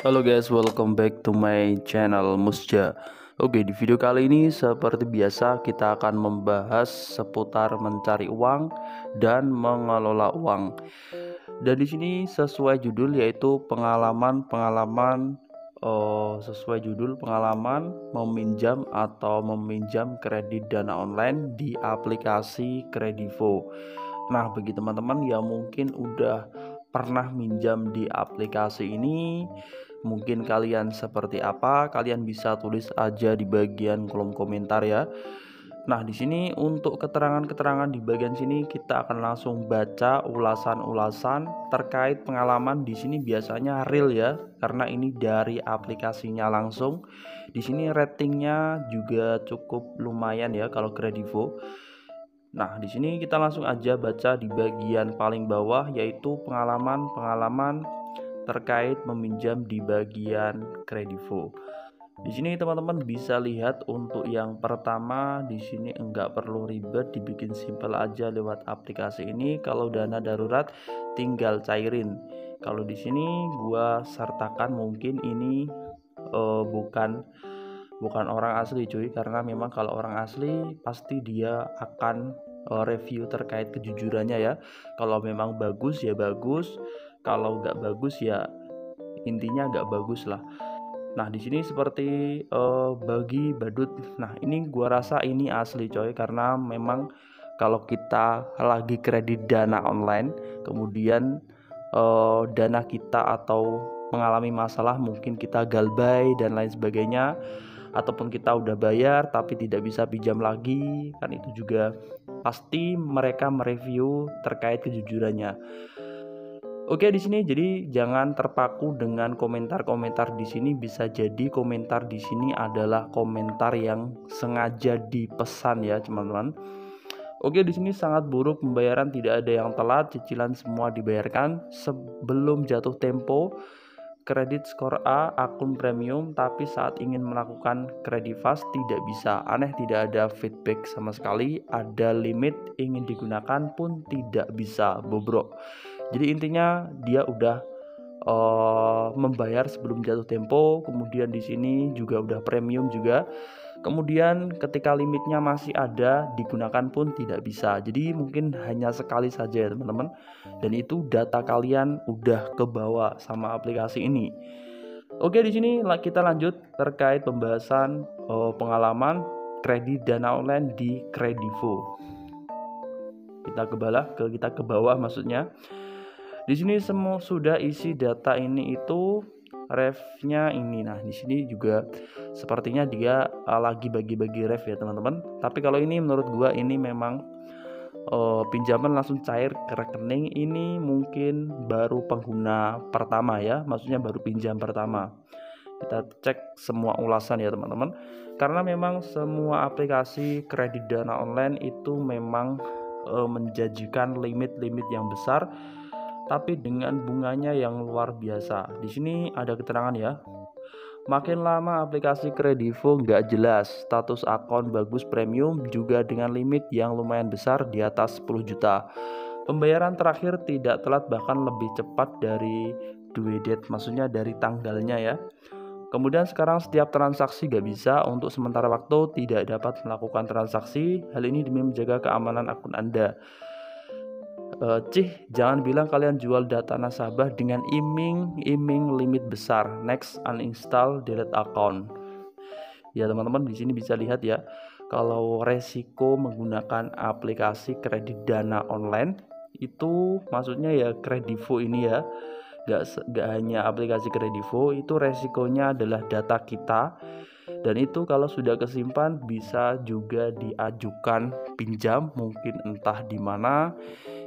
Halo guys, welcome back to my channel Musja. Oke, di video kali ini seperti biasa kita akan membahas seputar mencari uang dan mengelola uang. Dan di sini sesuai judul yaitu sesuai judul pengalaman meminjam atau meminjam kredit dana online di aplikasi Kredivo. Nah, bagi teman-teman yang mungkin udah pernah minjam di aplikasi ini, mungkin kalian seperti apa? Kalian bisa tulis aja di bagian kolom komentar ya. Nah, di sini untuk keterangan-keterangan di bagian sini kita akan langsung baca ulasan-ulasan terkait pengalaman. Di sini biasanya real ya, karena ini dari aplikasinya langsung. Di sini ratingnya juga cukup lumayan ya kalau Kredivo. Nah, di sini kita langsung aja baca di bagian paling bawah yaitu pengalaman-pengalaman terkait meminjam di bagian Kredivo. Di sini teman-teman bisa lihat untuk yang pertama di sini enggak perlu ribet, dibikin simple aja lewat aplikasi ini. Kalau dana darurat tinggal cairin. Kalau di sini gua sertakan mungkin ini bukan orang asli cuy, karena memang kalau orang asli pasti dia akan review terkait kejujurannya ya. Kalau memang bagus ya bagus, kalau nggak bagus ya intinya nggak bagus lah. Nah, di sini seperti bagi badut. Nah, ini gua rasa ini asli coy, karena memang kalau kita lagi kredit dana online, kemudian dana kita atau mengalami masalah, mungkin kita galbay dan lain sebagainya, ataupun kita udah bayar tapi tidak bisa pinjam lagi, kan itu juga pasti mereka mereview terkait kejujurannya. Oke, di sini jadi jangan terpaku dengan komentar-komentar di sini. Bisa jadi komentar di sini adalah komentar yang sengaja dipesan ya, teman-teman. Oke, di sini sangat buruk pembayaran, tidak ada yang telat, cicilan semua dibayarkan sebelum jatuh tempo. Kredit skor A, akun premium, tapi saat ingin melakukan kredit fast tidak bisa. Aneh, tidak ada feedback sama sekali. Ada limit ingin digunakan pun tidak bisa, bobrok. Jadi intinya dia udah membayar sebelum jatuh tempo, kemudian di sini juga udah premium juga. Kemudian ketika limitnya masih ada, digunakan pun tidak bisa. Jadi mungkin hanya sekali saja ya teman-teman. Dan itu data kalian udah kebawa sama aplikasi ini. Oke, di sini kita lanjut terkait pembahasan pengalaman kredit dana online di Kredivo. Kita ke bawah maksudnya. Di sini semua sudah isi data ini itu refnya ini. Nah, di sini juga sepertinya dia lagi bagi-bagi ref ya teman-teman. Tapi kalau ini menurut gua ini memang pinjaman langsung cair ke rekening. Ini mungkin baru pengguna pertama ya, maksudnya baru pinjam pertama. Kita cek semua ulasan ya teman-teman. Karena memang semua aplikasi kredit dana online itu memang menjanjikan limit-limit yang besar, tapi dengan bunganya yang luar biasa. Di sini ada keterangan ya. Makin lama aplikasi Kredivo nggak jelas, status akun bagus premium juga dengan limit yang lumayan besar di atas 10 juta. Pembayaran terakhir tidak telat, bahkan lebih cepat dari due date, maksudnya dari tanggalnya ya. Kemudian sekarang setiap transaksi nggak bisa, untuk sementara waktu tidak dapat melakukan transaksi. Hal ini demi menjaga keamanan akun Anda. Jangan bilang kalian jual data nasabah dengan iming-iming limit besar. Next, uninstall, delete account. Ya teman-teman, di sini bisa lihat ya, kalau resiko menggunakan aplikasi kredit dana online itu maksudnya ya Kredivo ini ya, gak hanya aplikasi Kredivo, itu resikonya adalah data kita. Dan itu kalau sudah kesimpan bisa juga diajukan pinjam, mungkin entah di mana.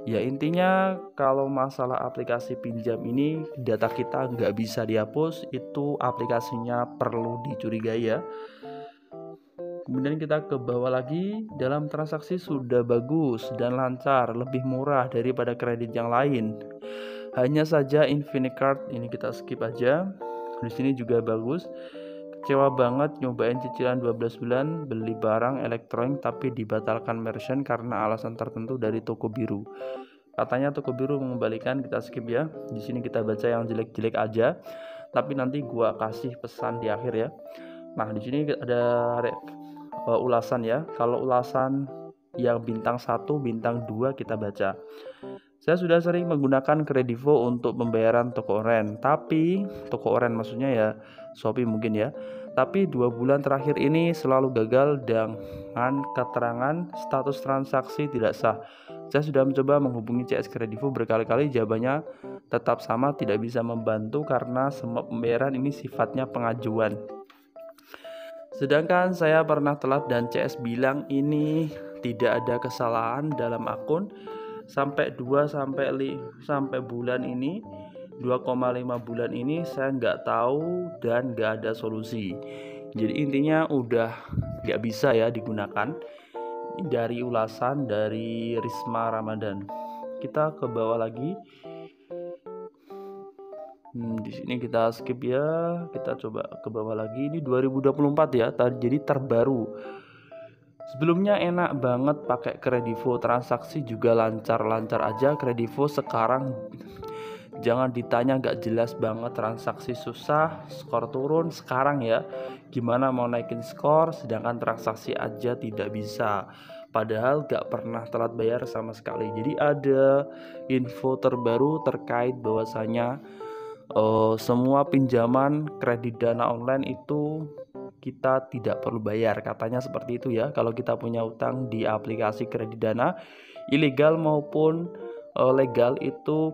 Ya intinya kalau masalah aplikasi pinjam ini data kita nggak bisa dihapus, itu aplikasinya perlu dicurigai ya. Kemudian kita ke bawah lagi, dalam transaksi sudah bagus dan lancar, lebih murah daripada kredit yang lain. Hanya saja Infinite Card ini kita skip aja. Di sini juga bagus. Kecewa banget nyobain cicilan 12 bulan beli barang elektronik tapi dibatalkan merchant karena alasan tertentu dari toko biru. Katanya toko biru mengembalikan, kita skip ya. Di sini kita baca yang jelek-jelek aja. Tapi nanti gua kasih pesan di akhir ya. Nah, di sini ada ulasan ya. Kalau ulasan yang bintang 1, bintang 2 kita baca. Saya sudah sering menggunakan Kredivo untuk pembayaran toko online, tapi toko online maksudnya ya Shopee mungkin ya. Tapi 2 bulan terakhir ini selalu gagal dengan keterangan status transaksi tidak sah. Saya sudah mencoba menghubungi CS Kredivo berkali-kali, jawabannya tetap sama, tidak bisa membantu karena semua pembayaran ini sifatnya pengajuan. Sedangkan saya pernah telat dan CS bilang ini tidak ada kesalahan dalam akun sampai bulan ini 2,5 bulan ini saya nggak tahu dan nggak ada solusi. Jadi intinya udah nggak bisa ya digunakan. Dari ulasan dari Risma Ramadan. Kita ke bawah lagi. Di sini kita skip ya. Kita coba ke bawah lagi. Ini 2024 ya. Jadi terbaru. Sebelumnya enak banget pakai Kredivo, transaksi juga lancar-lancar aja. Kredivo sekarang jangan ditanya, gak jelas banget, transaksi susah, skor turun. Sekarang ya gimana mau naikin skor sedangkan transaksi aja tidak bisa, padahal gak pernah telat bayar sama sekali. Jadi ada info terbaru terkait bahwasanya semua pinjaman kredit dana online itu kita tidak perlu bayar, katanya seperti itu ya. Kalau kita punya utang di aplikasi kredit dana ilegal maupun legal itu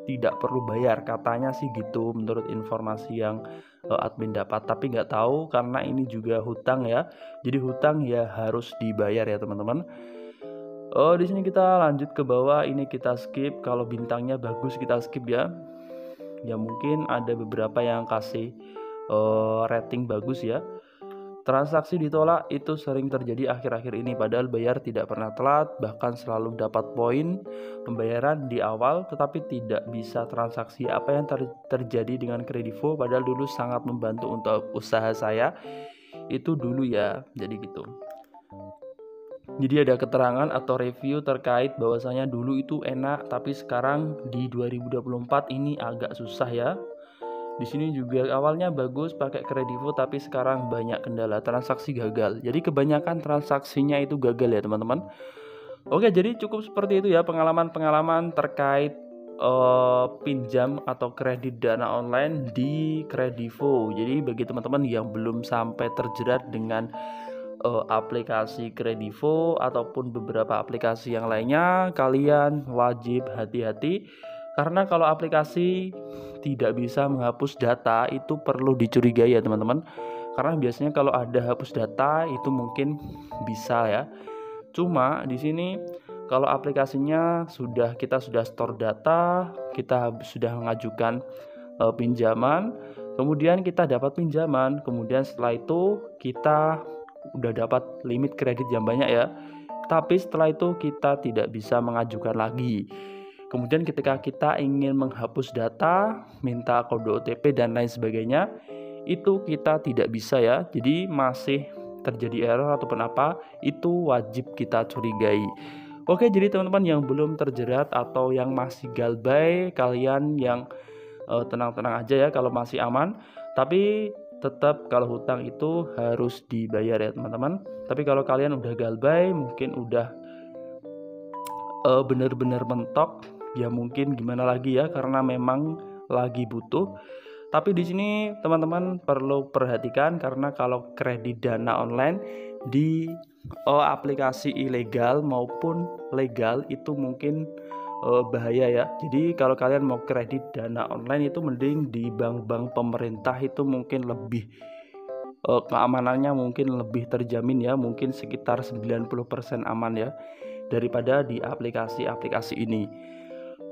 tidak perlu bayar, katanya sih gitu menurut informasi yang admin dapat. Tapi nggak tahu karena ini juga hutang ya, jadi hutang ya harus dibayar ya teman-teman. Di sini kita lanjut ke bawah, ini kita skip. Kalau bintangnya bagus kita skip ya. Ya mungkin ada beberapa yang kasih rating bagus ya. Transaksi ditolak itu sering terjadi akhir-akhir ini, padahal bayar tidak pernah telat, bahkan selalu dapat poin pembayaran di awal, tetapi tidak bisa transaksi. Apa yang terjadi dengan Kredivo, padahal dulu sangat membantu untuk usaha saya itu dulu ya. Jadi gitu. Jadi ada keterangan atau review terkait bahwasanya dulu itu enak, tapi sekarang di 2024 ini agak susah ya. Di sini juga awalnya bagus pakai Kredivo, tapi sekarang banyak kendala, transaksi gagal. Jadi kebanyakan transaksinya itu gagal ya teman-teman. Oke, jadi cukup seperti itu ya pengalaman-pengalaman terkait pinjam atau kredit dana online di Kredivo. Jadi bagi teman-teman yang belum sampai terjerat dengan aplikasi Kredivo ataupun beberapa aplikasi yang lainnya, kalian wajib hati-hati. Karena kalau aplikasi tidak bisa menghapus data itu perlu dicurigai ya teman-teman. Karena biasanya kalau ada hapus data itu mungkin bisa ya. Cuma di sini kalau aplikasinya kita sudah store data, kita sudah mengajukan pinjaman, kemudian kita dapat pinjaman, kemudian setelah itu kita udah dapat limit kredit yang banyak ya. Tapi setelah itu kita tidak bisa mengajukan lagi. Kemudian ketika kita ingin menghapus data, minta kode OTP dan lain sebagainya, itu kita tidak bisa ya. Jadi masih terjadi error ataupun apa, itu wajib kita curigai. Oke, jadi teman-teman yang belum terjerat atau yang masih galbay, kalian yang tenang-tenang aja ya kalau masih aman. Tapi tetap kalau hutang itu harus dibayar ya teman-teman. Tapi kalau kalian udah galbay, mungkin udah bener-bener mentok, ya mungkin gimana lagi ya, karena memang lagi butuh. Tapi di sini teman-teman perlu perhatikan, karena kalau kredit dana online di aplikasi ilegal maupun legal itu mungkin bahaya ya. Jadi kalau kalian mau kredit dana online itu mending di bank-bank pemerintah, itu mungkin lebih keamanannya mungkin lebih terjamin ya, mungkin sekitar 90% aman ya daripada di aplikasi-aplikasi ini.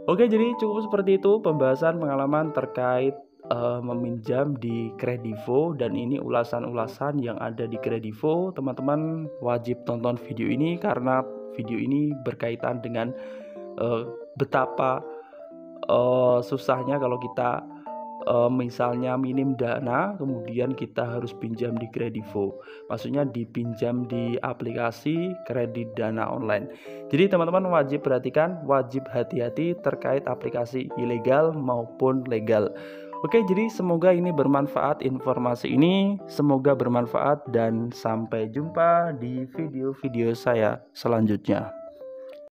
Oke, jadi cukup seperti itu pembahasan pengalaman terkait meminjam di Kredivo, dan ini ulasan-ulasan yang ada di Kredivo. Teman-teman wajib tonton video ini karena video ini berkaitan dengan betapa susahnya kalau kita misalnya minim dana, kemudian kita harus pinjam di Kredivo. Maksudnya dipinjam di aplikasi kredit dana online. Jadi teman-teman wajib perhatikan, wajib hati-hati terkait aplikasi ilegal maupun legal. Oke, jadi semoga ini bermanfaat informasi ini, semoga bermanfaat dan sampai jumpa di video-video saya selanjutnya.